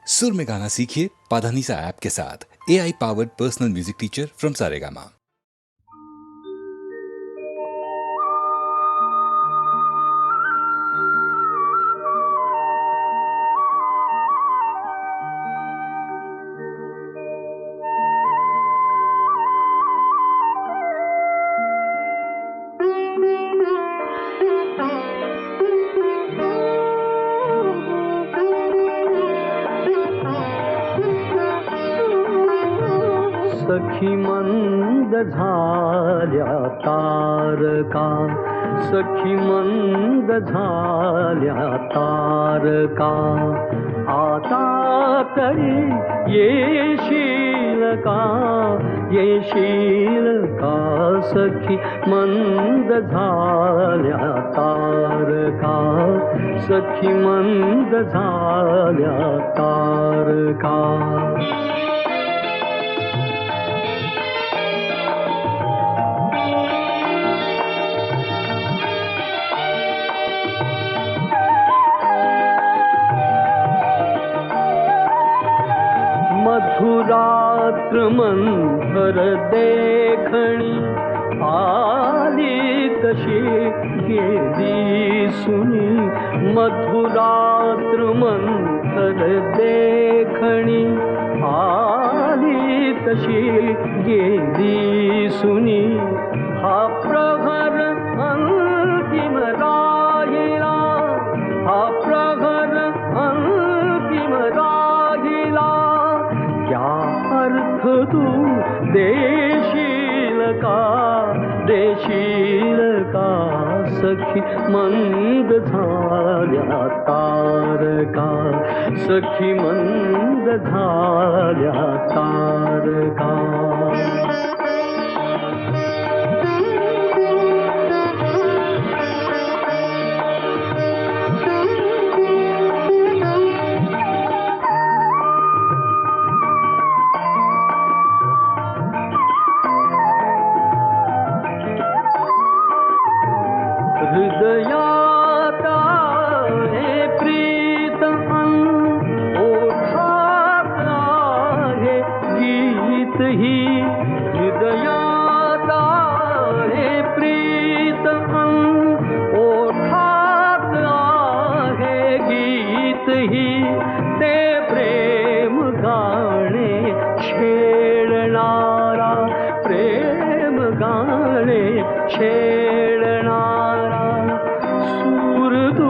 सुर में गाना सीखिए पाधानीसा ऐप के साथ। AI powered personal music teacher from Saregama. सखी मंद झाल्या तारका, सखी मंद झाल्या तारका, आता तरी येशील का, येशील का, सखी मंद झाल्या तारका, सखी मंद झाल्या तारका. मधुरात्र मंथर देखणी, आली तशी गेली सुनी. मधुरात्र मंथर देखणी, आली तशी गेली सुनी. हा प्रहर अंतिम राहिला, हा प्रहर अंतिम राहिला, क्या अर्थ तू देशील का, देशील का, सखी मंद झाल्या तारका, सखी मंद झाल्या तारका. हृदयात आहे प्रीत अन ओठात आहे गीत ही. हृदयात आहे प्रीत अन ओठात आहे गीत ही. ते प्रेम गाणे छेडणारा, प्रेम गाणे छेडणारा, सूर तू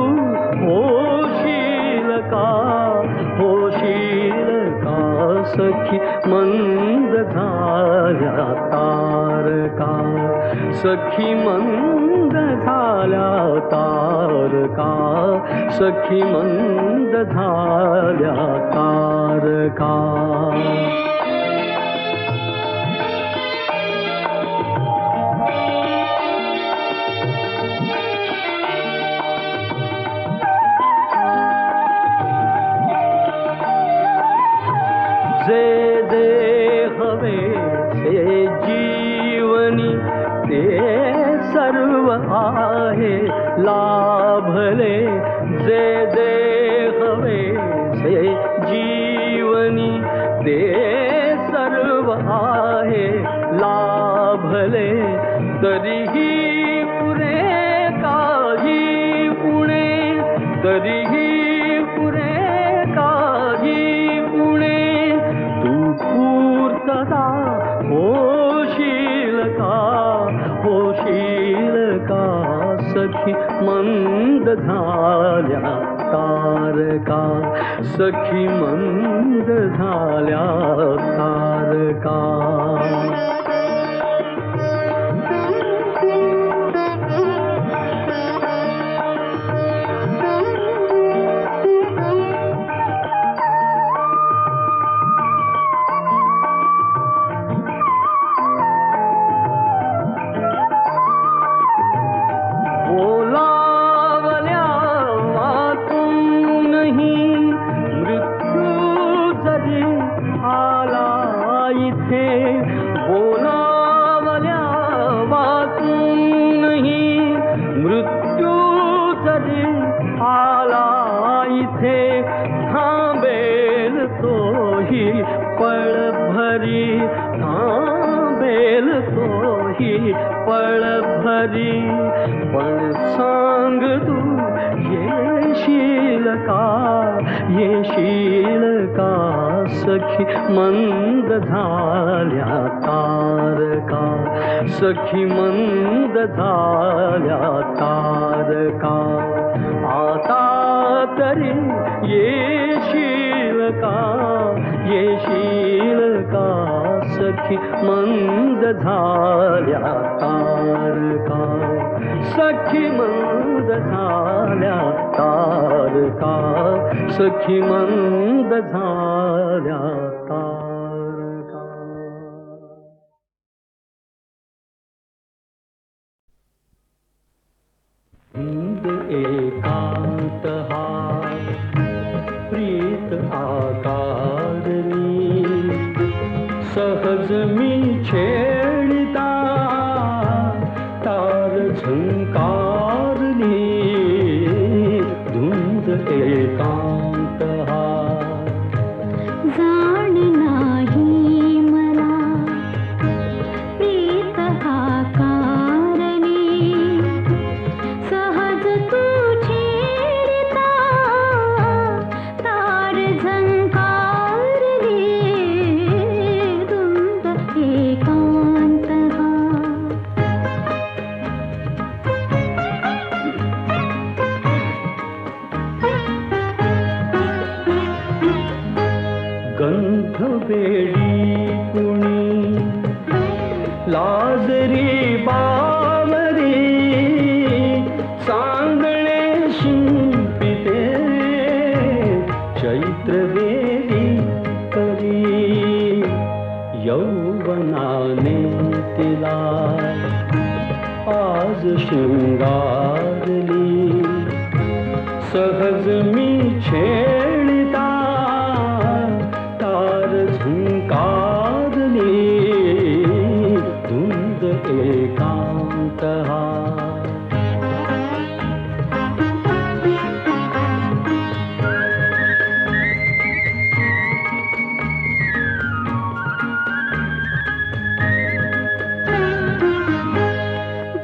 होशील का, होशील का, सखी मंद झाल्या तारका, सखी मंद झाल्या तारका, सखी मंद झाल्या तारका. जे जे हवे से जीवनी, ते सर्व आहे लाभले. जे जे हवे से जीवनी, ते सर्व आहे लाभले. तरीही पुरे काही उणे, तरीही पुरे काही उणे, पूर्तता होशील का, होशील का, सखी मंद झाल्या तारका, सखी मंद झाल्या तारका. तोही पळ भरी थांबेल तोही पळ भरी पण सांग तू येशील का सखी मंद झाल्या तारका सखी मंद झाल्या तारका आता तरी येशील का सखी मंद झाल्या तारका सखी मंद झाल्या तारका सखी मंद झाल्या तारका. हिंद एकांत हा प्रीत आकारणी सहज मी छेडिता तार झंकारली धुंद एकांत हा जाण नाही मला प्रीत हा कारणी सहज तू छेडिता तार झंकारली धुंद एकांत हा. गंध वेडी कुणी लाजरी बावरी सांगणे शिंपिते चैत्र वेदी करी यौवनाने तिला आज शृंगारली सहज मी छेडिता तार झंकारली धुंद एकांत हा.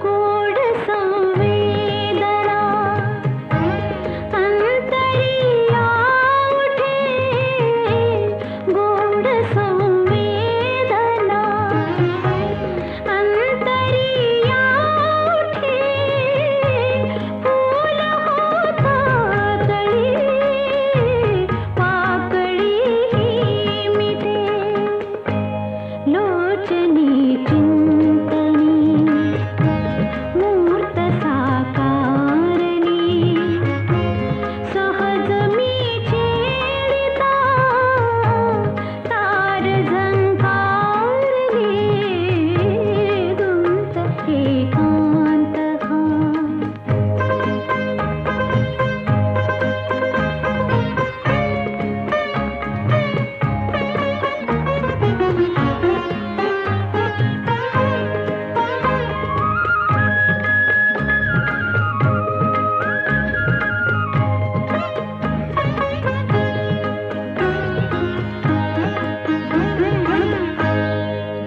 गोड संवेदना अंतरिया उठे गोड संवेदना अंतरिया उठे फूल होता तळी पाकळी मिटे लोचनी चिंतनी मूर्त साकारणी सहज मी छेडिता तार झंकारली धुंद एकांत हा.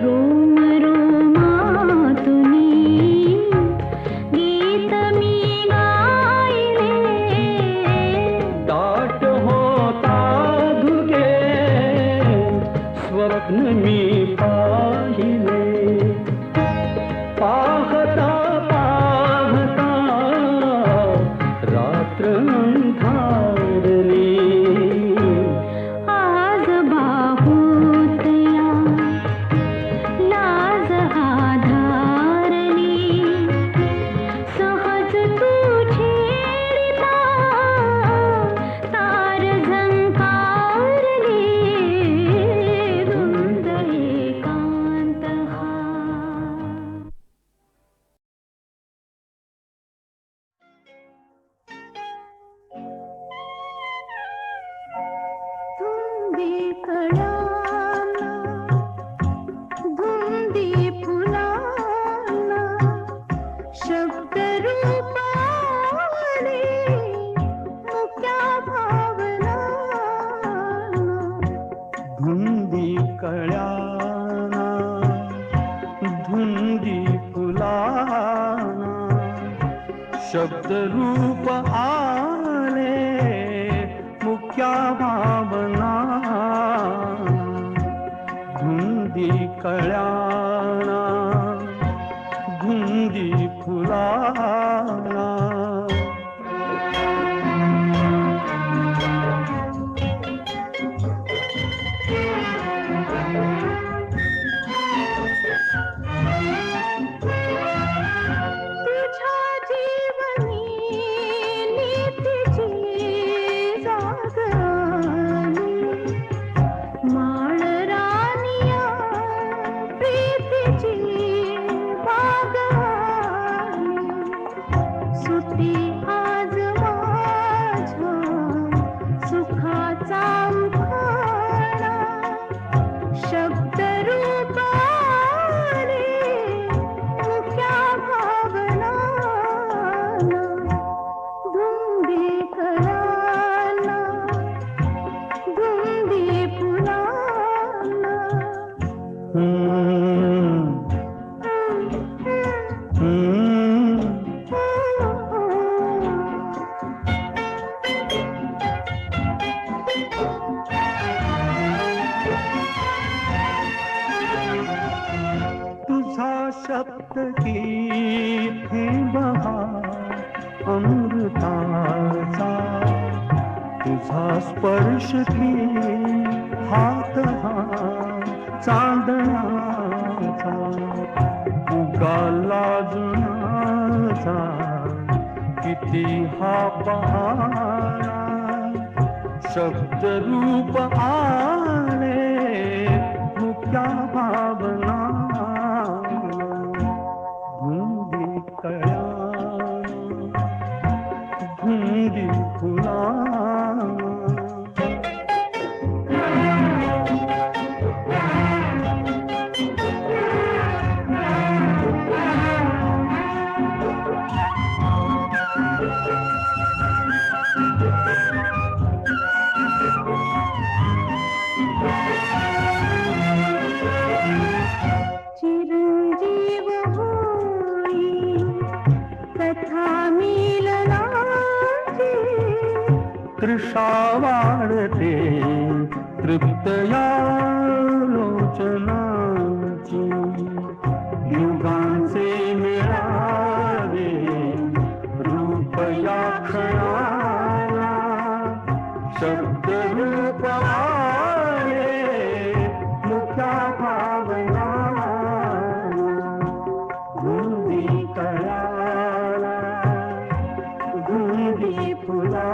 रोम रोमातुनी गीत मी गायले दाट होता धुके स्वप्न मी पाहिले पाहता पाहता रात्र अंधारली आज बाहुतया लाज आधारली सहज तू छेडिता तार झंकारली धुंद एकांत हा. धुंदी कळाला धुंदी फुलाला शब्द रूपाने मुक्या भावना धुंदी कळ्याना धुंदी फुलाना शब्द रूप आले मुख्या भावना धुंदी कळ्याना धुंदी फुलाना तुझ्या जीवनी नीतीची जाग आली माळ रानिया प्रीतीची बाग आली सुटी आज माझ्या सुखाचा उखाणा शब्द रूप आले मुख्या भावना धुंदी कळाला धुंदी फुलाला तुझा शब्द की बहार अमृताचा तुझा स्पर्श की हात हा चांदणाचा उगाला जुनाचा किती हा पहारा शब्द रूप आले मुख्या भावना धुंदी कळ्याना धुंदी फुलाना चिरंजीव होई कथा मिलनाची तृषा वाढते तृप्त या लोचनाची युगांचे मिळावे रूप या क्षणाला शब्द रूप आले मुख्या भावना धुंदी कळाला धुंदी फुलाला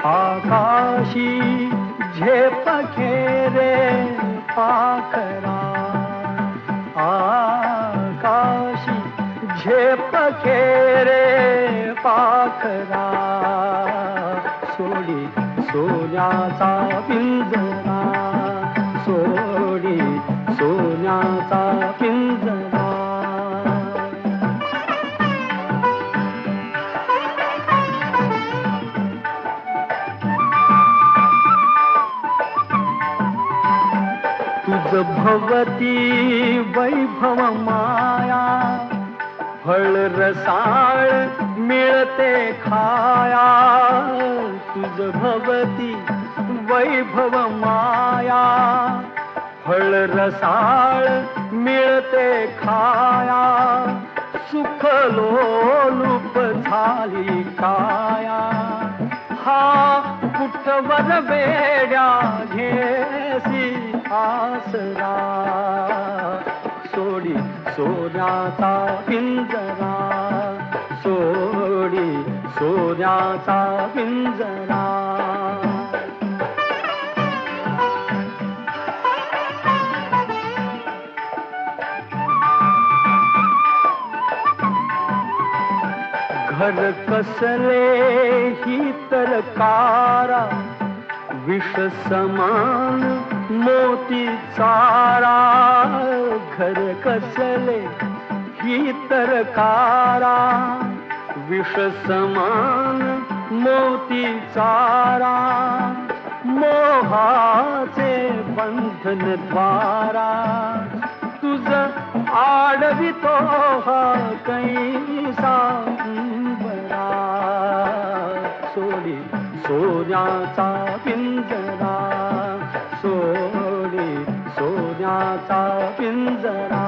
आकाशी झेप खेरे पाखरा आकाशी झेप खेरे पाखरा सोडी सोन्याचा पिंजरा सोडी सोन्याचा पिंजरा तुझ भवती वैभव माया फळ रसाळ मिळते खाया तुझ भवती वैभव माया फळ रसाळ मिळते खाया सुख लोलुप झाली काया हा कुठवर वेड्या घेसी आसरा सोडी सोन्याचा पिंजरा सोडी सोन्याचा पिंजरा घर कसले ही तर कारा, विष समान मोती चारा. घर कसले ही तर कारा, विष समान मोती चारा. मोहाचे बंधन द्वारा, तुझ आडवितो हा कैसा बरा. सोडी सोन्याचा पिंजरा, सोडी सोन्याचा पिंजरा.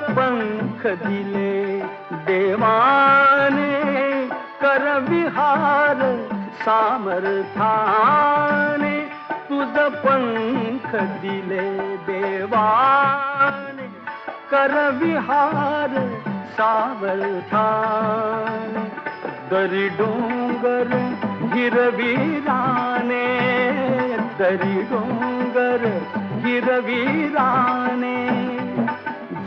पंख दिले देवाने, कर विहार सामर्थाने. तुझ पंख दिले देवाने, कर विहार सामर्थाने. दरी डोंगर हिरवीराने, दरी डोंगर हिरवीराने.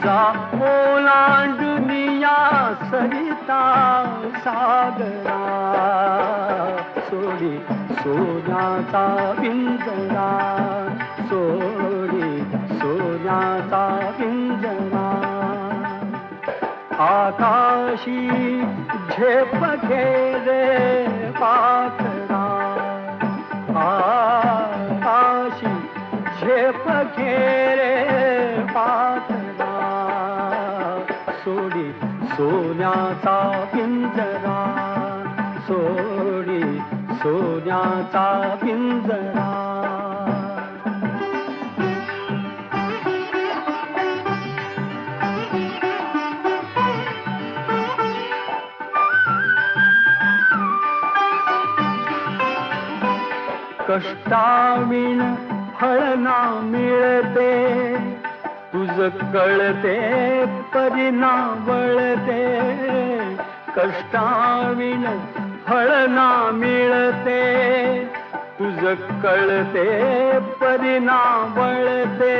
जा ओलांडुनिया सरिता सागरा, सोडी सोन्याचा पिंजरा, सोडी सोन्याचा पिंजरा. आकाशी झेप घेरे पाखरा, आकाशी झेप घेरे पाखरा. सोडी सोन्याचा पिंजरा, सोडी सोन्याचा पिंजरा. कष्टाविण फळ ना मिळते, तुझ कळते परिणा वळते. कष्टाविण फळ ना मिळते, तुझ कळते परिणा वळते.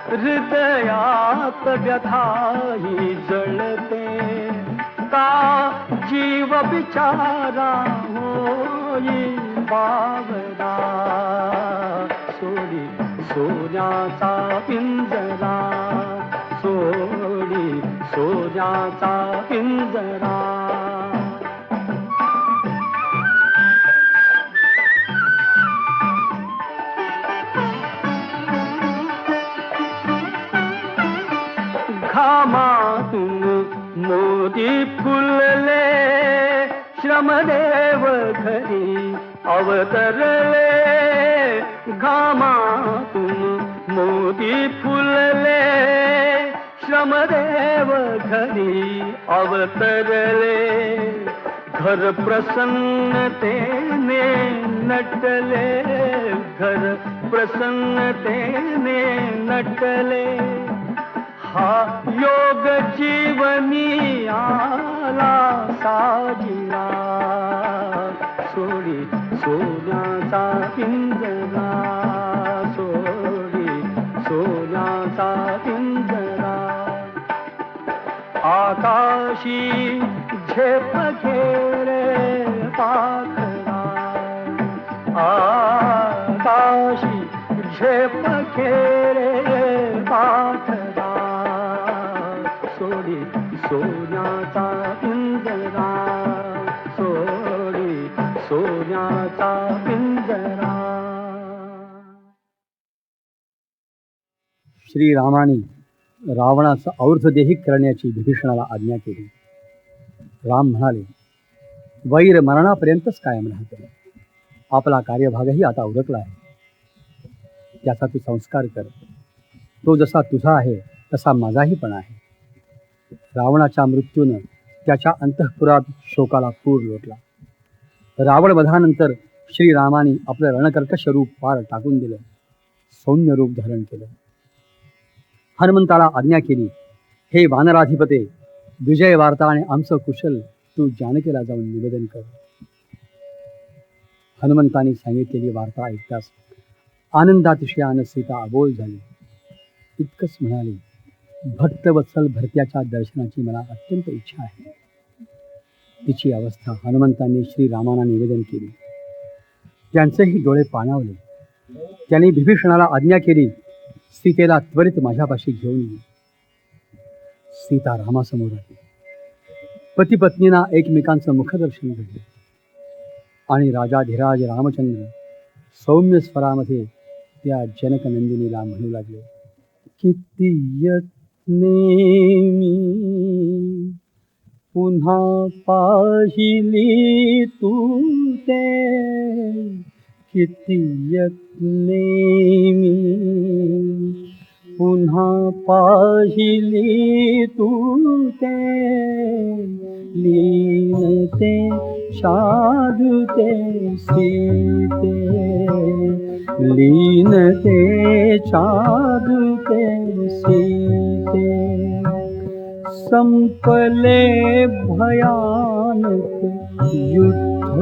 हृदयात व्यथाही जळते, का जीव बिचारा होई बावरा. सोडी सोन्याचा पिंजरा, सोडी सोन्याचा पिंजरा. घामातून मोती फुलले, श्रमदेव घरी अवतरले. घामातून मोती फुलले, श्रमदेव घरी अवतरले. घर प्रसन्नतेने नटले, घर प्रसन्नतेने नटले. हा योग जीवनी आला साजिला, सोडी सोन्याचा पिंजरा, सोडी सोन्याचा पिंजरा. आकाशी झेप घेरे पाखरा, आकाशी झेप घेरे पाखरा. सोडी सोन्याचा पिंजरा, सोडी सोन्याचा पिंजरा. श्रीरामाने रावणाचा और्ध्वदेही करण्याची विभीषणाला आज्ञा केली. राम म्हणाले, वैर मरणापर्यंतच कायम राहते. आपला कार्यभागही आता उरकला आहे, त्याचा तू संस्कार कर. तो जसा तुझा आहे तसा माझाही पण आहे. रावणाच्या मृत्यूनं त्याच्या अंतःपुरात शोकाला पूर लोटला. रावणवधानंतर श्रीरामाने आपलं रणकर्कश रूप पार टाकून दिलं, सौम्य रूप धारण केलं. हनुमंताला आज्ञा केली, हे वानराधिपते, विजय वार्ता आणि आमचं कुशल तू जानकीला जाऊन निवेदन कर. हनुमंतांनी सांगितलेली वार्ता ऐकताच आनंदातिशयानं सीता अबोल झाली. इतकंच म्हणाली, भक्तवत्सल भरत्याच्या दर्शनाची मला अत्यंत इच्छा आहे. तिची अवस्था हनुमंतांनी श्रीरामांना निवेदन केली. त्यांचेही डोळे पाणावले. त्यांनी विभीषणाला आज्ञा केली, सीतेला त्वरित माझ्यापाशी घेऊन ये. सीता रामासमोर आली. पती पत्नींना एकमेकांचं मुखदर्शन घडले आणि राजाधिराज रामचंद्र सौम्य स्वरामध्ये त्या जनकनंदिनीला म्हणू लागले, किती यत्ने मी पुन्हा पाहिली तू ते, किती यत्ने मी पुन्हा पाहिली तू ते, लीनते शाधुते सीते, लीनते शाधुते सीते. संपले भयानक युद्ध,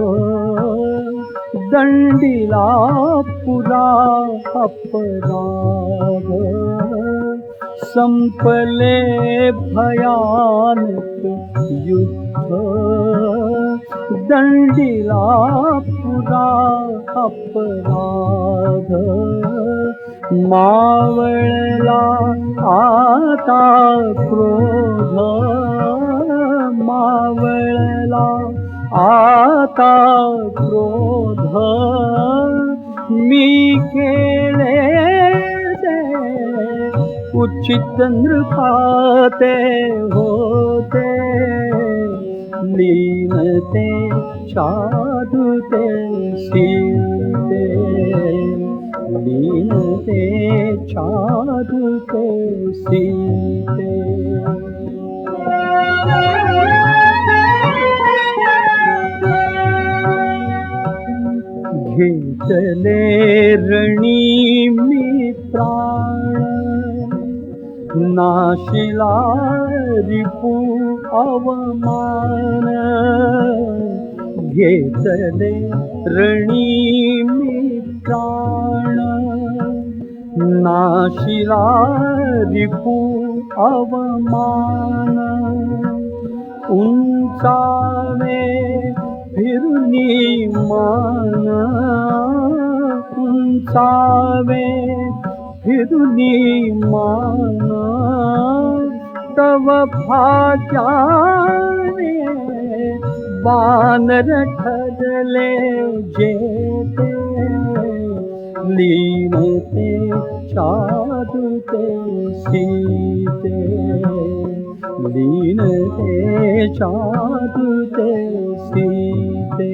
दंडिला पुरा अपराध. संपले भयानक युद्ध, दंडिला पुरा अपराध. मावळला आता क्रोध, मावळला आता क्रोध. मी केले ते उचित नृपाते होते, लीनते शाधुते सीते, लीनते शाधुते सीते. घेतले रणी मी प्राण, नाशिला रिपू अवमान. घेतले रणी मी प्राण, नाशिला रिपू अवमान. उंचावे फिरुनी मान, उंचावे फिरुनी मान. तव भाग्याने बानर ठरले जेते, लीनते शाधुते सीते, लीनते शाधुते सीते.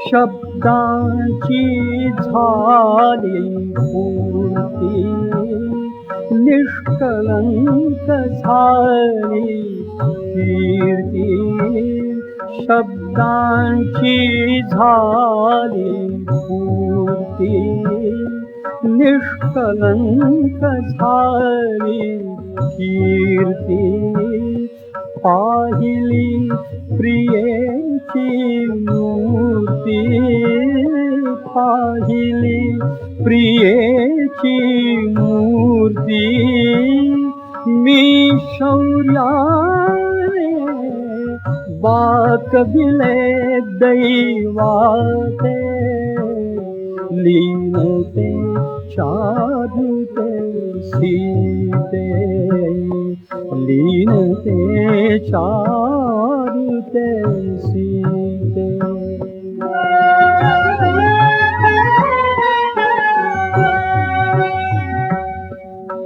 शब्दांची झाली पूर्ती, निष्कलंक झाली कीर्ती. शब्दांची झाली पूर्ती, निष्कलंक झाली कीर्ती. पाहिली प्रियेची मूर्ती, पाहिली प्रियेची मूर्ती. मी शौर्याने वाकविले दैवाते, लीनते शाधुते सीते, लीनते शाधुते सीते.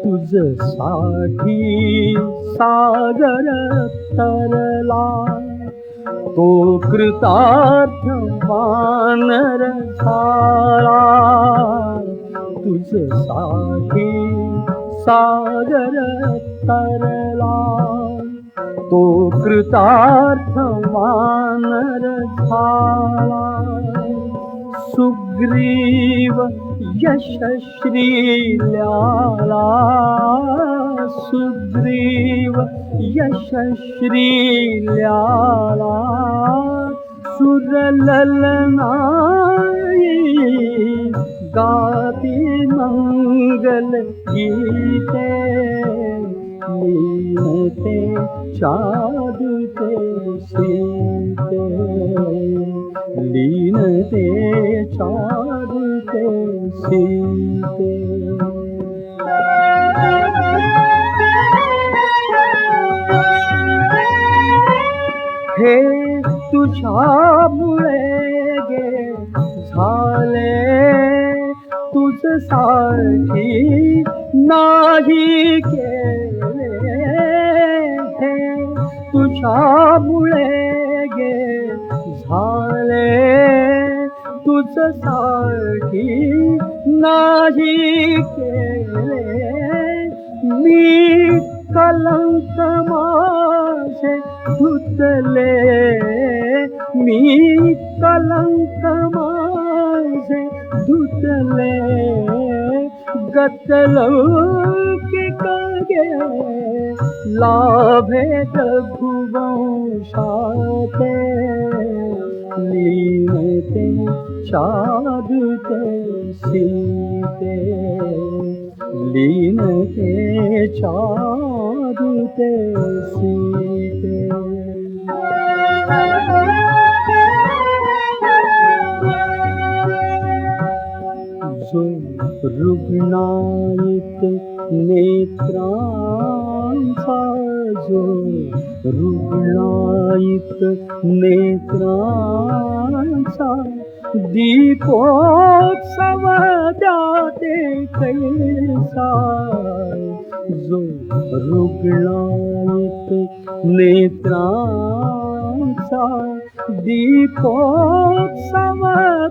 तुझसाठी सागर तरला, तो कृतार्थ वानर झाला. तुझसाठी सागर तरला, तो कृतार्थ वानर झाला. सुग्रीव यशश्रील्याला सुग्रीव यशश्रील्याला सुरललनाई गाती मंगल गीते लीनते चादते सीते लीनते चादते सीते हे तुझ्यामुळे गे झाले तुझसाठी नाही केले हे तुझ्यामुळे गे झाले तुझसाठी नाही केले मी कलंक माझे धुतले मी कलंक माझे धुतले गतलौकिक गे लाभेत भुवंशाते लीनते चादते सीते लीनते चादते सीते जो रुग्णायित नेत्रांचा जो रुग्णायित नेत्रांचा दीपोत्सव द्याते कैसा जो रुग्णायित नेत्रांचा दीपोत्सव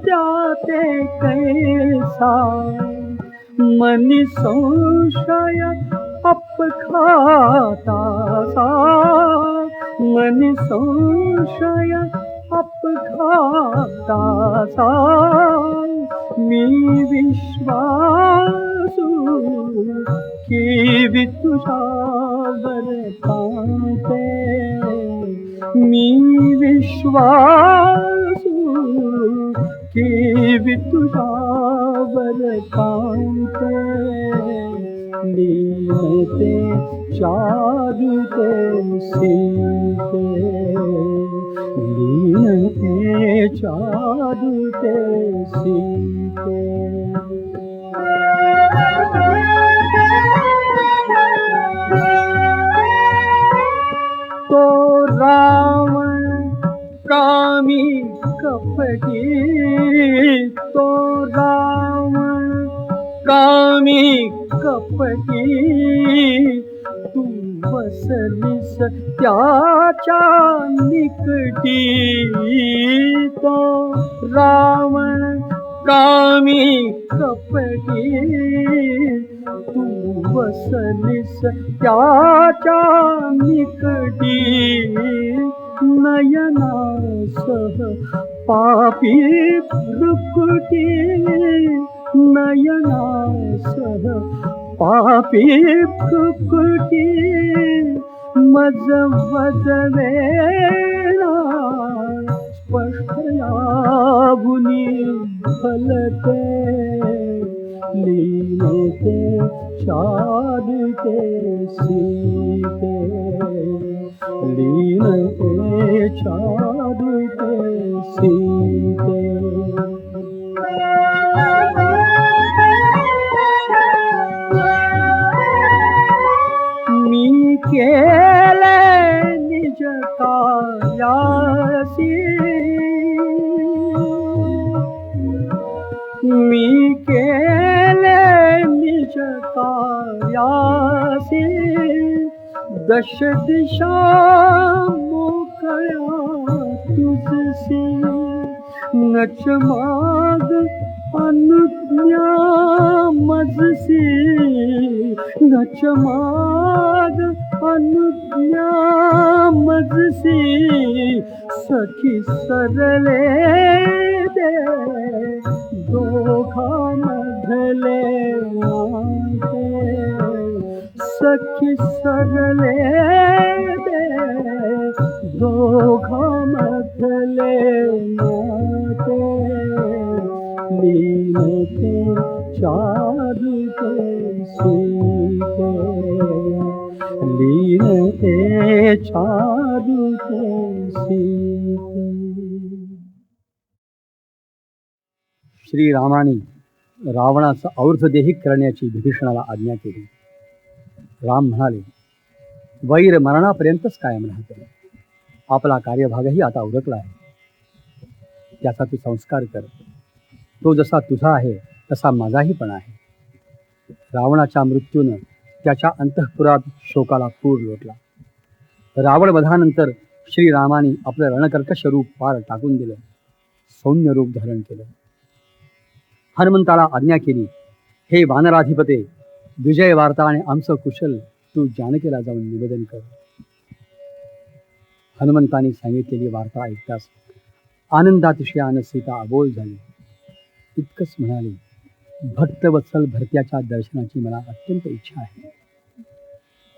द्याते कैसा मनी संशय अपघाताचा मनी संशय अपघाताचा मी विश्वासू की तुझ्यावर पाहते मी विश्वासू की तुझ्यावर पाहते लीनते चादते सीते लीनते चादते सीते तो रावण कामी कपटी तो रावण कामी कपटी तू बसलीस त्याच्या निकटी तो रावण कामी कपटी तू बसलीस त्याच्या निकटी नयनासह पापी भ्रुकुटी नयनासह पापी भ्रुकुटी मज वदवेना स्पष्ट यावुनी फलते लीनते चादते सीते लीनते चादते सीते मी केले निज कार्यासी मी केले निज कार्यासी दश दिशा मोकळ्या तुझसी नच माग अनुज्ञा मजसी नच माग अनुज्ञा मजसी सखी सरले दे सखी सरले दे दोघांमधले नाते लीनते चारुते सीते लीनते चारुते सीते. श्रीरामाने रावणाचा और्ध्वदेही करण्याची विभीषणाला आज्ञा केली. राम म्हणाले, वैर मरणापर्यंतच कायम राहते. आपला कार्यभागही आता उरकला आहे. त्याचा तू संस्कार कर. तो जसा तुझा आहे तसा माझाही पण आहे. रावणाच्या मृत्यूनं त्याच्या अंतःपुरात शोकाला पूर लोटला. रावण वधानंतर श्रीरामाने आपलं रणकर्कश रूप पार टाकून दिलं. सौम्य रूप धारण केलं. हनुमंताला आज्ञा केली, हे वानराधिपते, विजय वार्ता आणि आमचं कुशल तू जानकीला जाऊन निवेदन कर. हनुमंतांनी सांगितलेली वार्ता ऐकताच आनंदातिशयानं सीता अबोल झाली. इतकंच म्हणाली, भक्तवत्सल भरत्याच्या दर्शनाची मला अत्यंत इच्छा आहे.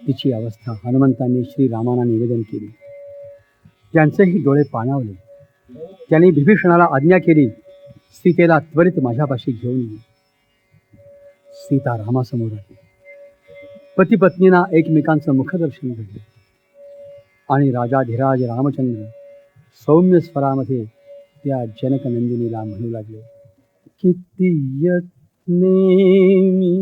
तिची अवस्था हनुमंतांनी श्रीरामांना निवेदन केली. त्यांचेही डोळे पाणावले. त्यांनी विभीषणाला आज्ञा केली, सीतेला त्वरित माझ्यापाशी घेऊन ये. सीता रामासमोर आली. पती पत्नींना एकमेकांचं मुखदर्शन घडलं आणि राजाधिराज रामचंद्र सौम्य स्वरामध्ये त्या जनकनंदिनीला म्हणू लागले, किती यत्ने मी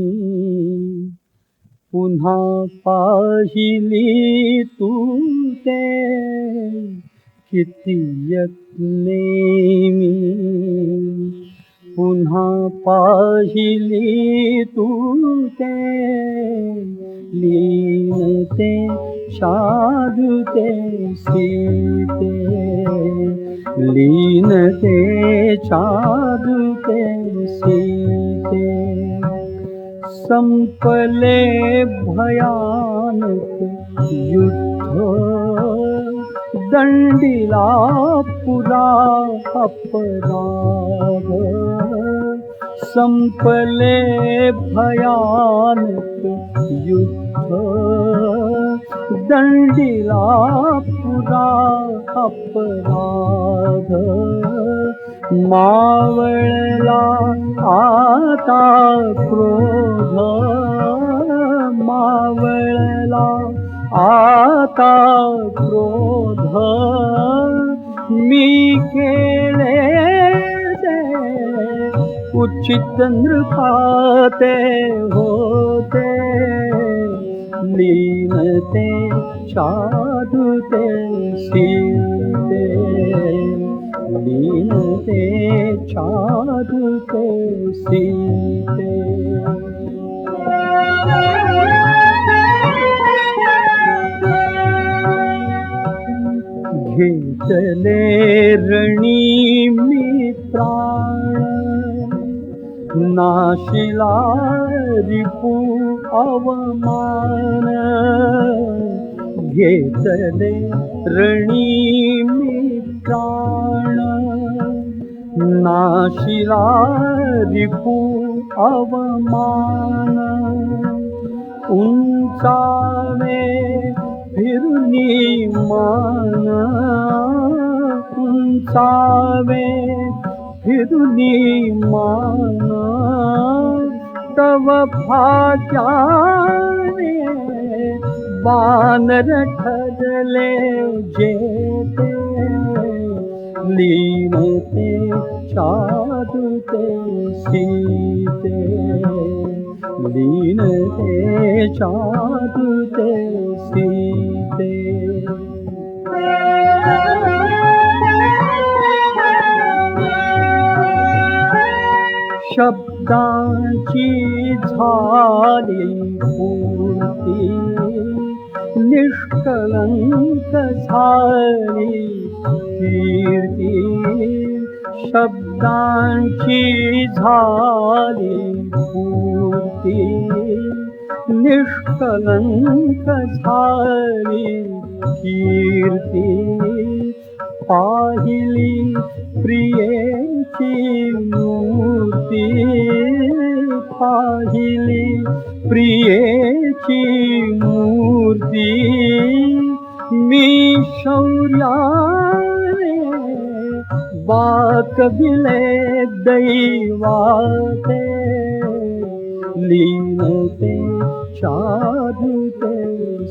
पुन्हा पाहिली तू ते, किती यत्ने मी पुन्हा पाहिली तू ते, लीनते शाधुते सीते, लीनते शाधुते सीते. संपले भयानक युद्ध, दंडिला पुरा अपराध. संपले भयानक युद्ध, दंडिला पुरा अपराध. मावळला आता क्रोध, मावळला आता क्रोध. मी केले उचित नृपाते होते, लीनते शाधुते सीते, लीनते शाधुते सीते. घेतले रणी मी प्राण, नाशिला रिपू अवमान. घेतले रणी मी प्राण, नाशिला रिपू अवमान. उंचावे फिरुनी मान, उंचावे फिरुनी मान. तव भाग्याने वानर ठरले जेते, लीनते शाधुते सीते, लीनते शाधुते सीते. शब्दांची झाली पूर्ती, निष्कलंक झाली कीर्ती. शब्दांची झाली पूर्ती, निष्कलंक झाली कीर्ती. पाहिली प्रियेची मूर्ती, पाहिली प्रियेची मूर्ती मी शौर्याने बाकविले दैवाते लीनते चारुते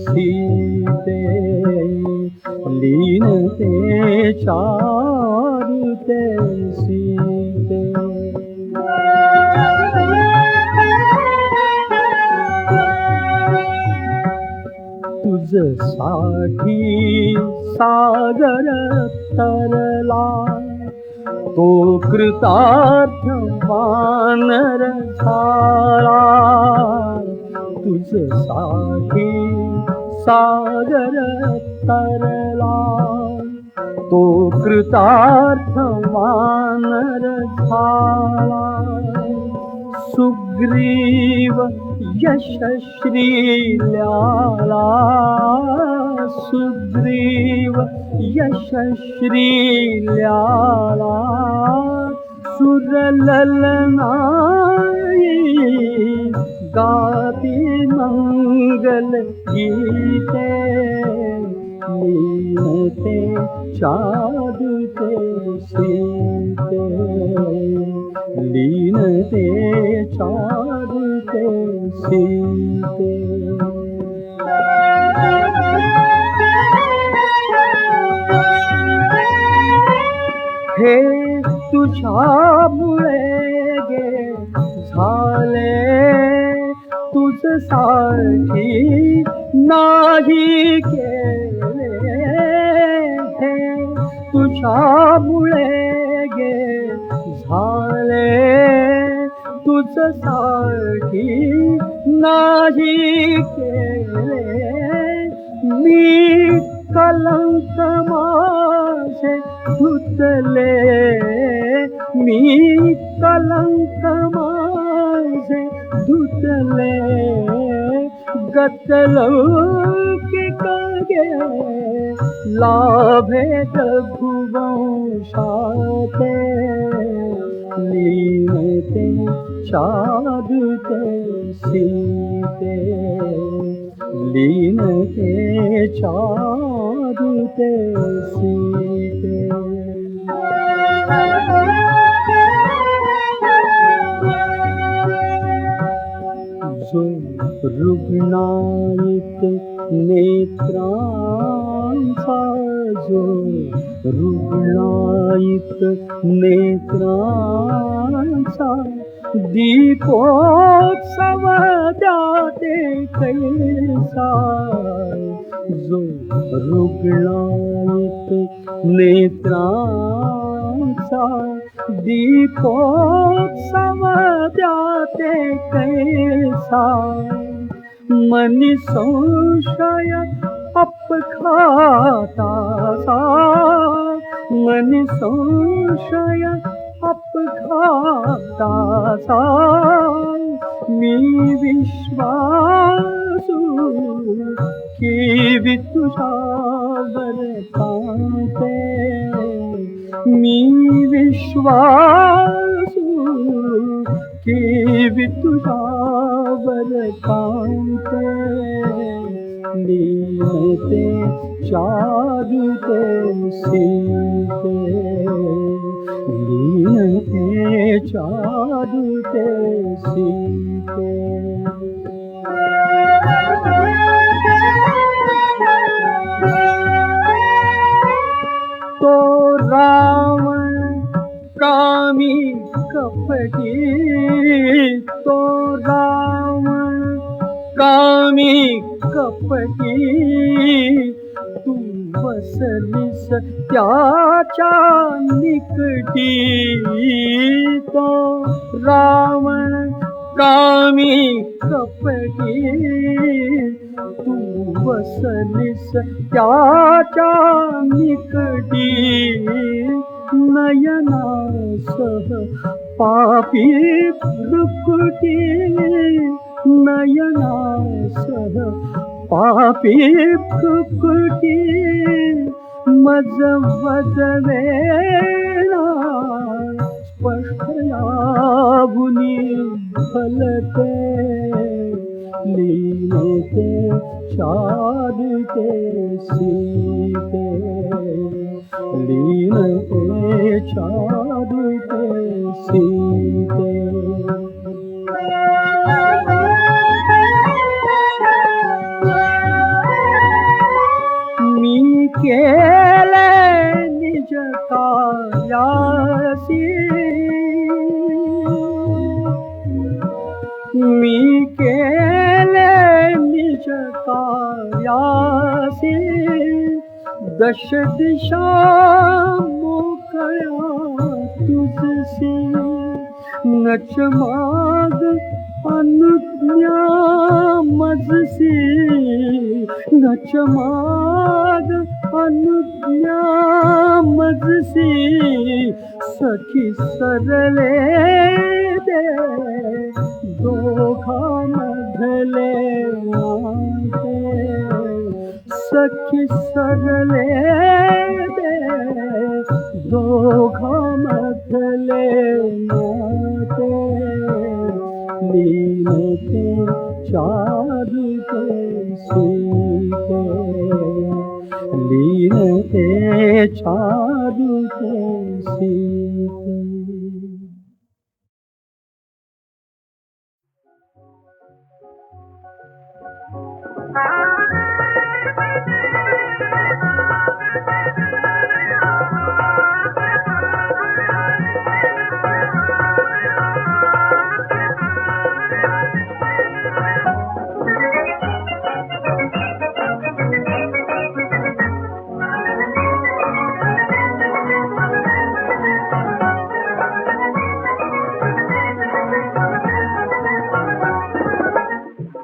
सीते लीनते चारुते सीते तुझसाठी सागर तरला तो कृतार्थ वानर झाला तुझसाठी सागर तरला तो कृतार्थ वानर झाला सुग्रीव यशश्रील्याला सुग्रीव यशश्रील्याला सुरललनाई गाती मंगल गीते लीनते चारुते सीते लीनते चारुते सीते हे तुझ्यामुळे गे झाले तुझसाठी नाही केले हे तुझ्यामुळे गे झाले तुझसाठी नाही केले मी कलंक माझे धुतले मी कलंक माझे धुतले गतलौकिक गे लाभेत भुवंशाते लीनते चारुते सीते लीनते चारुते सीते जो रुग्णायित नेत्रांचा जो रुग्णायित नेत्रांचा दीपोत्सव द्याते कैसा जो रुग्णायित नेत्रांचा दीपोत्सव द्याते कैसा मनी संशय अपघाताचा मनी संशय अपघाताचा मी विश्वासू की तुझ्यावर कांते मी विश्वासू की तुझ्यावर कांते लीनते चारुते सीते लीनते चारुते सीते तो रावण कामी कपटी तो रावण कामी कपटी तू बसलीस त्याच्या निकटी तो रावण कामी कपटी तू बसलीस त्याच्या निकटी नयनासह पापी भ्रुकुटी नयनासह पापी भ्रुकुटी मज वदवेना स्पष्ट यावुनी फलते लीनते चादते सीते लीनते चादते सीते मी केले निज कार्यासी मी केले निज कार्यासी दश दिशा मोकळ्या तुझसी नच माग अनुज्ञा मजसी नच माग अनुज्ञा मजसी सखी सरले दे दोघा मधले नाते सखी सरले दे दोघा मधले नाते लीनते चारुते सीते लीनते चारुते सीते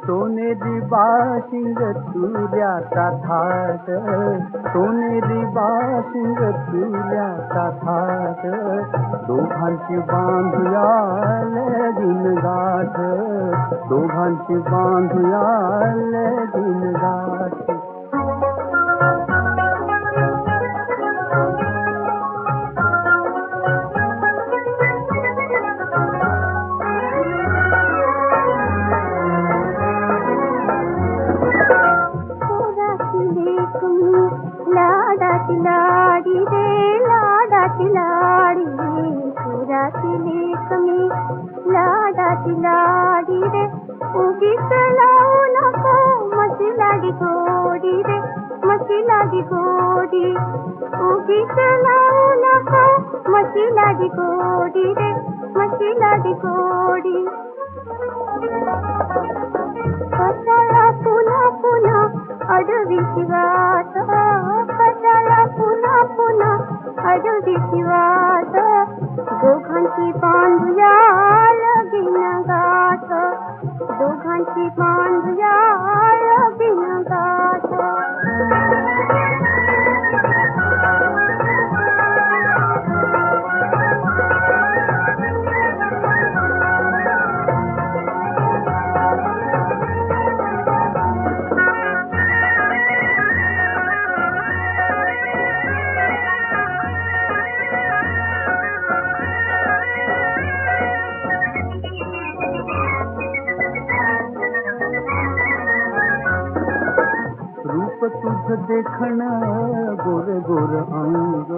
सोनेरी बाशिंग तुऱ्याचा थाट सोनेरी बाशिंग तुऱ्याचा थाट दोघांची बांधूया लगीन गाठ दोघांची बांधूया लगीन गाठ लाडाची लाडी रे लाडाची लाडी पुराची लेकमी लाडाची लाडी रे उगीच लावू नको मशी लाडी गोडी रे मशी लाडी गोडी उगीच लावू नको मशी लाडी गोडी रे मशी लाडी गोडी कशाला पुन्हा पुन्हा अडवीची वाट कशाला पुन्हा पुन्हा अडवीची वाट दोघांची बांधूया लगीन गाठ दोघांची बांधूया लगीन गाठ तुझ देखण गोर गोर अंग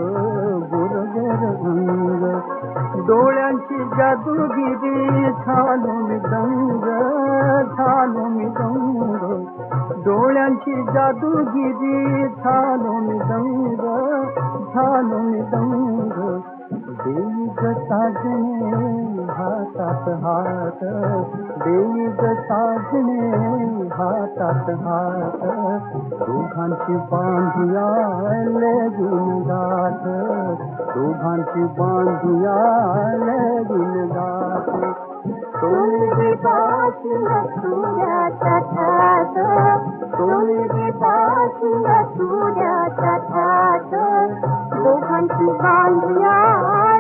गोर गोर अंग डोळ्यांची जादूगिरी झालो मी दंग झालो मी दंग डोळ्यांची जादूगिरी झालो मी दंग झालो मी दंग देई ग साजणे हातात हात देई ग साजणे हातात हात दोघांची बांधूया लगीन गाठ दोघांची बांधूया लगीन गाठ सोनेरी बाशिंग तुऱ्याचा थाट सोनेरी बाशिंग तुऱ्याचा थाट दोघांची बांधूया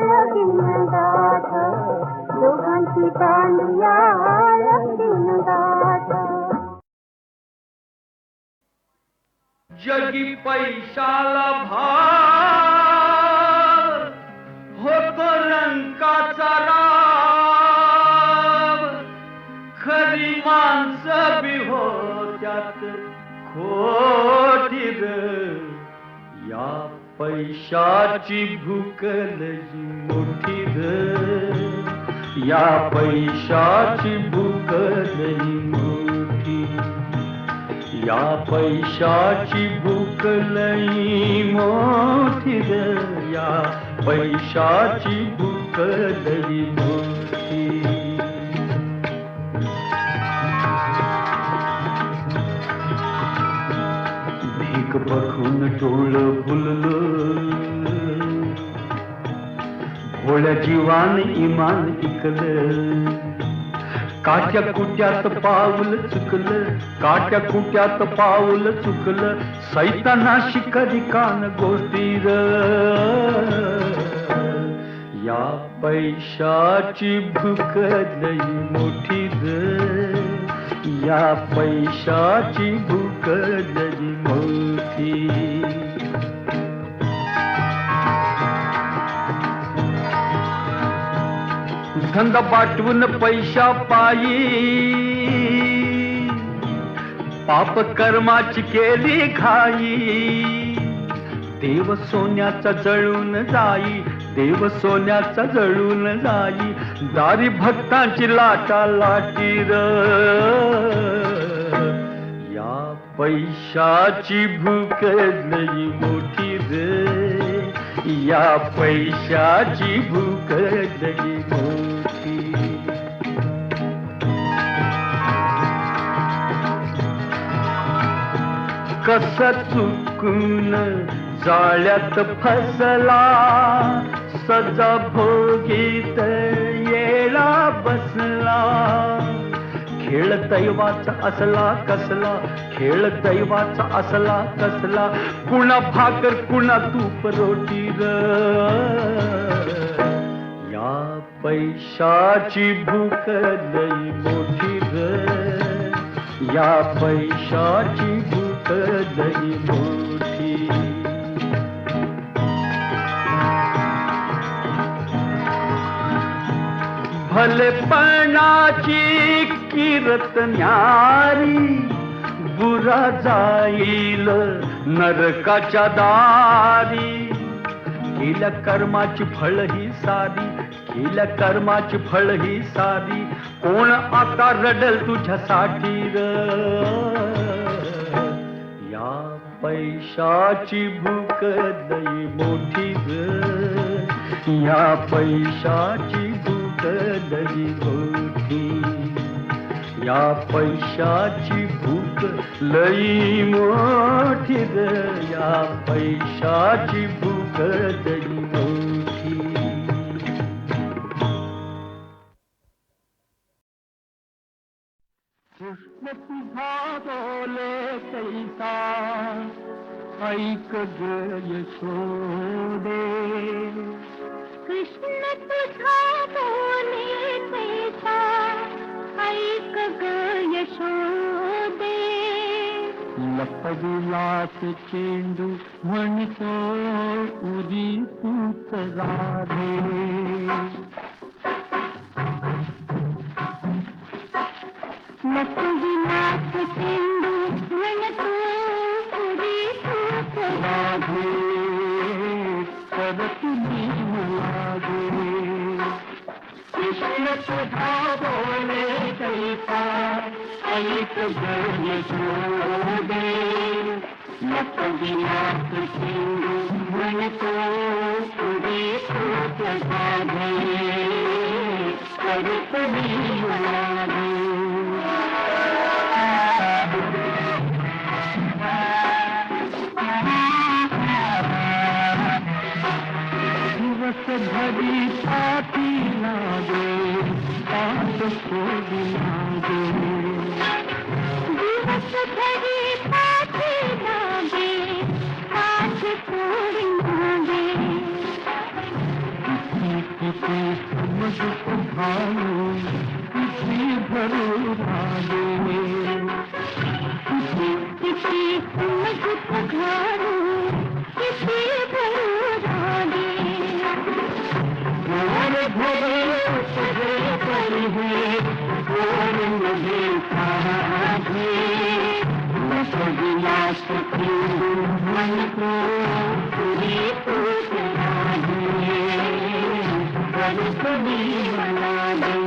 लगीन गाठ दोघांची बांधूया लगीन गाठ जगी पैशाला भाव होतो रंकाचा राव खोटी र या पैशाची भूक लई मोठी र या पैशाची भूक लई मोठी या पैशाची भूक लई मोठी र या पैशाची भूक लई मोठी भीक बघून डोळ फुललं भोळ्या जीवान इमान इकलं काट्या कुट्यात पाऊल चुकलं काट्या कुट्यात पाऊल चुकलं सैतानाशी कधी कान गोष्टी र या पैशाची भूक लई मोठी र या पैशाची भूक लई मोठी धंदा पाठवून पैशा पायी पाप कर्माची केली घाई देव सोन्याचा जळून जाई देव सोन्याचा जळून जाई दारी भक्तांची लाटा लाटी र या पैशाची भूक लई मोठी रे या पैशाची भूक लई मोठी कस चुकून जाळ्यात फसला सजा भोगीत येळा बसला खेळ दैवाचा असला कसला खेळ दैवाचा असला कसला कुणा भाकर कुणा तूप रोटी र या पैशाची भूक लई मोठी र या पैशाची भूक लई मोठी भलेपणाची किरत न्यारी बुरा जाईल नरकाच्या दारी केल्या कर्माची फळ ही सारी केल्या कर्माची फळ ही सारी कोण आता रडल तुझ्यासाठी र या पैशाची भूक लई मोठी र या पैशाची भूक लई मोठी या पैशाची भूक लई मोठी र या पैशाची भूक लई मोठी कृष्ण तुझा बोले कैसा ऐक ग यशोदे कृष्ण तुझा बोले कैसा ऐक ग यशोदे लपविलास चेंडू म्हणतो उरी तूच राधे लपविलास चेंडू म्हणतो उरी तूच राधे तर तुम्ही लागे कृष्ण तुझा बोले कैसा ऐक ग यशोदे लपविलास चेंडू म्हणतो उरी तूच राधे तर तुम्ही लागे भरी पाठी लागे पाठ छोड़ी लागे दिवस भरी पाठी लागे पाठ छोड़ी लागे किसी समझ भालो किसी भरो भागे किसी समझ घारो किसी भरो रागे भरे तुझे परी है मुझे साधे बगिया सखी मन को पूरी पूछना दे बड़ी बना दे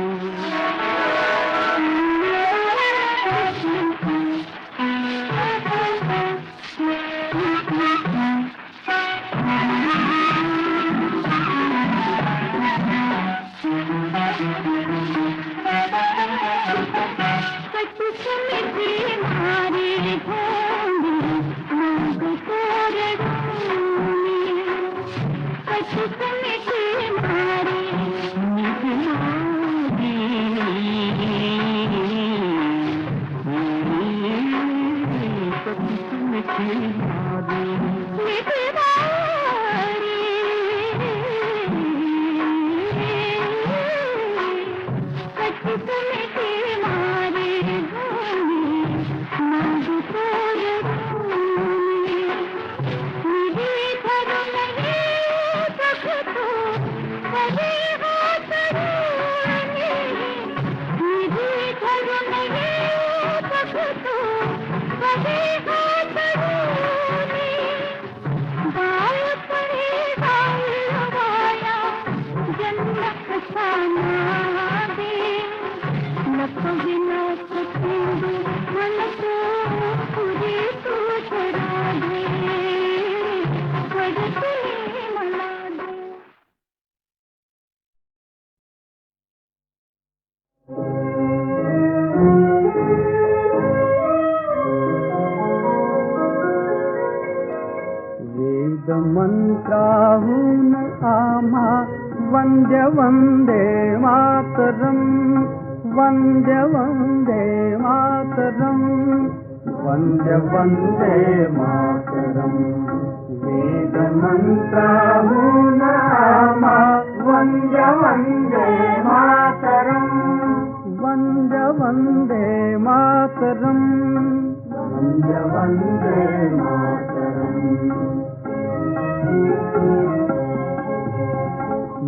मंत्राहून आम्हा वंद्य वंदे मातरम वंद्य वंदे मातरम वंद्य वंदे मातरम वेद मंत्राहून आम्हा वंद्य वंदे मातरम वंद्य वंदे मातरम वंद्य वंदे मातरम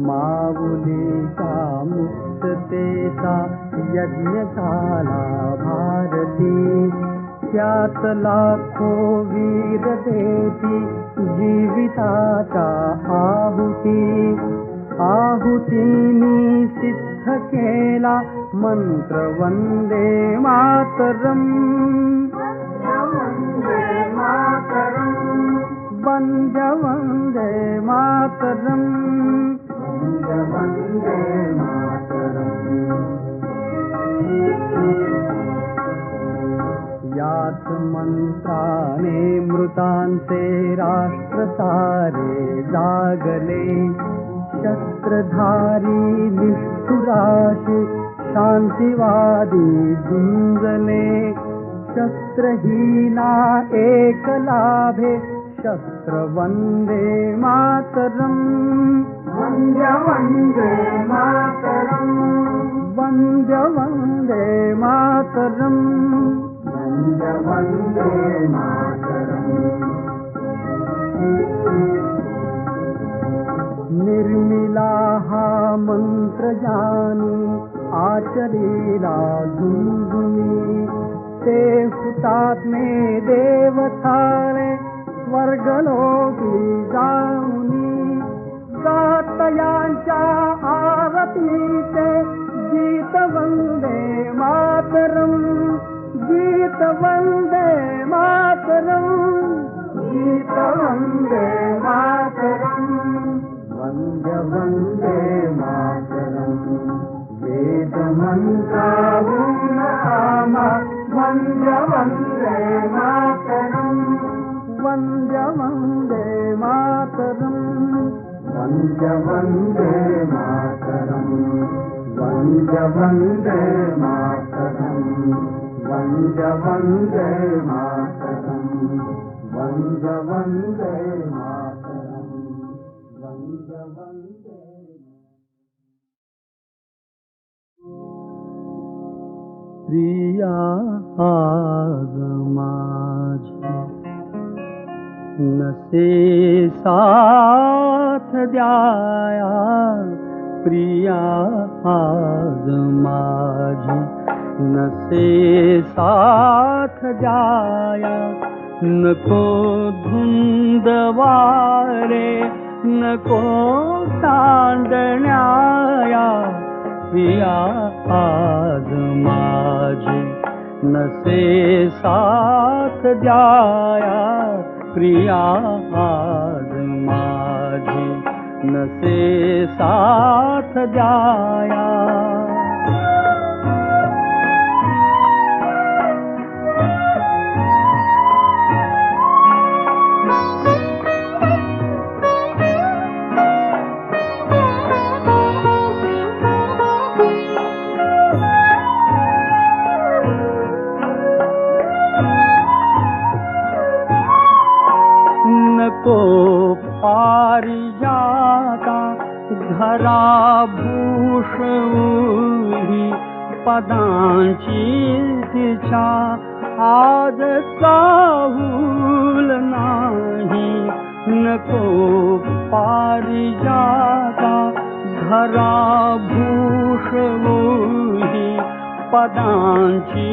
माऊलीचा मुक्ततेचा यज्ञ झाला भारती त्यात लाखो वीर देती जीविताचा आहुती आहुतीनी सिद्ध केला मंत्र वंदे मातरम वंदे मातरम वंदे वंदे मातरम वंदे वंदे मातरम यात मंत्राने मृतांचे राष्ट्र सारे जागले शस्त्रधारी निष्ठुराशी शांतिवादी गुंजले शस्त्रहीना एक लाभे शस्त्र वंदे मातरम वंदे वंदे मातरम वंदे वंदे मातरम वंदे वंदे मातरम निर्मिला हा मंत्र जानी आचरीला झुंझुनी ते हुतात्मे देव थारे स्वर्गलोकी जाऊनी गातयांच्या आरतीचे गीत वंदे मातरम गीत वंदे मातरम गीत वंदे मातरम वंदे वंदे मातरम वेद मंत्राहून आम्हा वंदे वंदे मातरम वंदे वंदे मातरम वंदे वंदे मातरम वंदे वंदे मातरम वंदे वंदे मातरम वंदे वंदे मातरम वंदे वंदे प्रिया आज माझी नसे साथ द्याया प्रिया आज माझी नसे साथ द्याया, नको धुंद वारे नको चांदण्याया, प्रिया आज माझी नसे साथ द्याया, प्रिया आज माझी नसे साथ द्याया. नको पारिजाता धराभूषवूही, पदांची तिच्या आज चाहूल नाही. नको पारिजाता धराभूषवूही, पदांची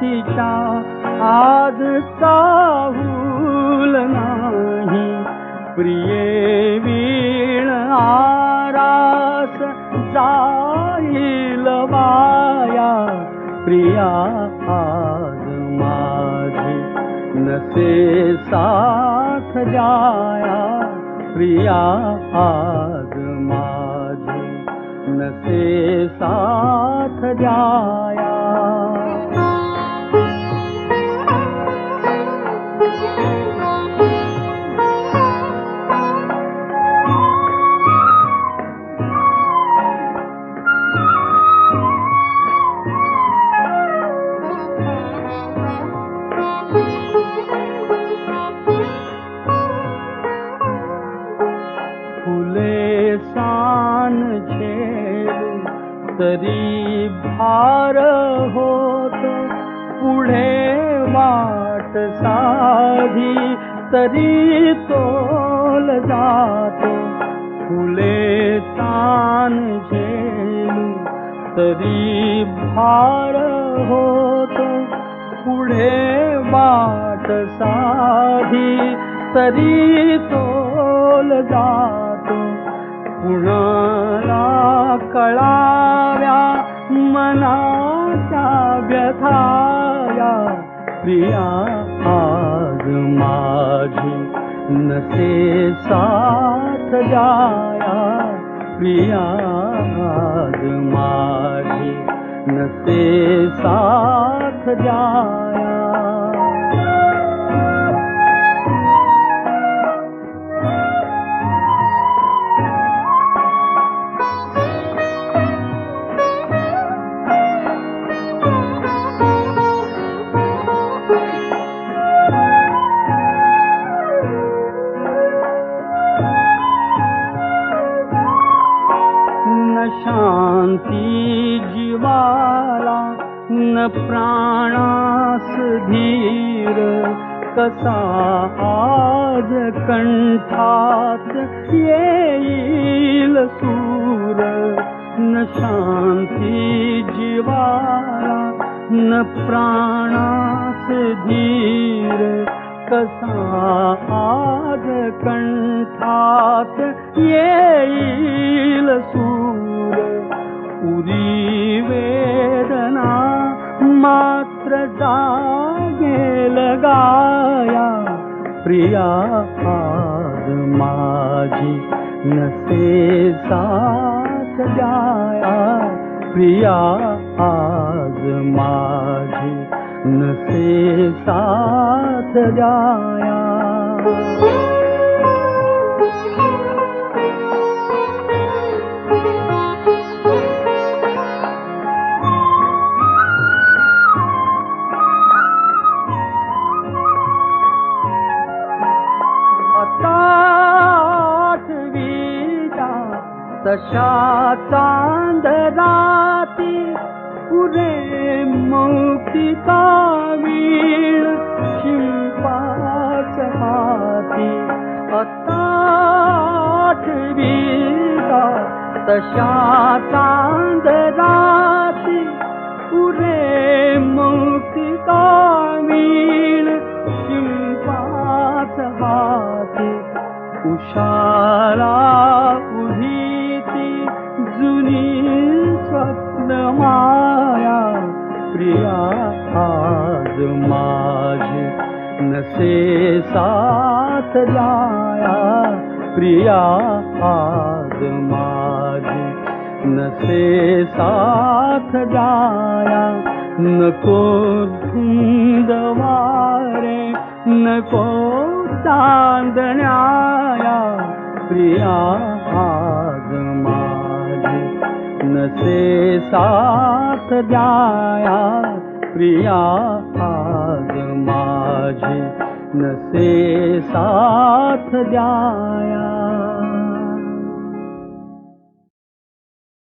तिच्या आज चाहूल नाही. प्रिये वीण आरास जाईल वाया, प्रिया आज माझी नसे साथ द्याया, प्रिया आज माझी नसे साथ द्याया. फुले सान छेडू तरी भार होतो, पुढे वाट साधी तरी तोल जातो. फुले सान छेडू तरी भार होतो, पुढे वाट साधी तरी तोल जातो. कुणाला कळाव्या मनाच्या व्यथाया, प्रिया आज माझी नसे साथ द्याया, प्रिया आज माझी नसे साथ द्याया. शांती जीवाला न प्राणास धीर, कसा आज कंठात येईल सूर. न शांती जीवाला न प्राणास धीर, कसा आज कंठात येईल सूर. उरी वेदना मात्र जागेल गाया, प्रिया आज माझी नसे साथ द्याया, प्रिया आज माझी नसे साथ द्याया. तशा चांद राती पुरे मौक्तिका वीण शिल्पाच हाती. आता आठवीचा तशा चांदराती पुरे मौक्तिका वीण शिंपाच हाती उषाला उभी ती जुनी स्वप्न माया प्रिया आज माझी नसे साथ द्याया प्रिया आज माझी नसे साथ द्याया नको धुंद वारे नको चांदण्याया प्रिया आज माझी नसे साथ द्याया प्रिया आज माझी नसे साथ द्याया.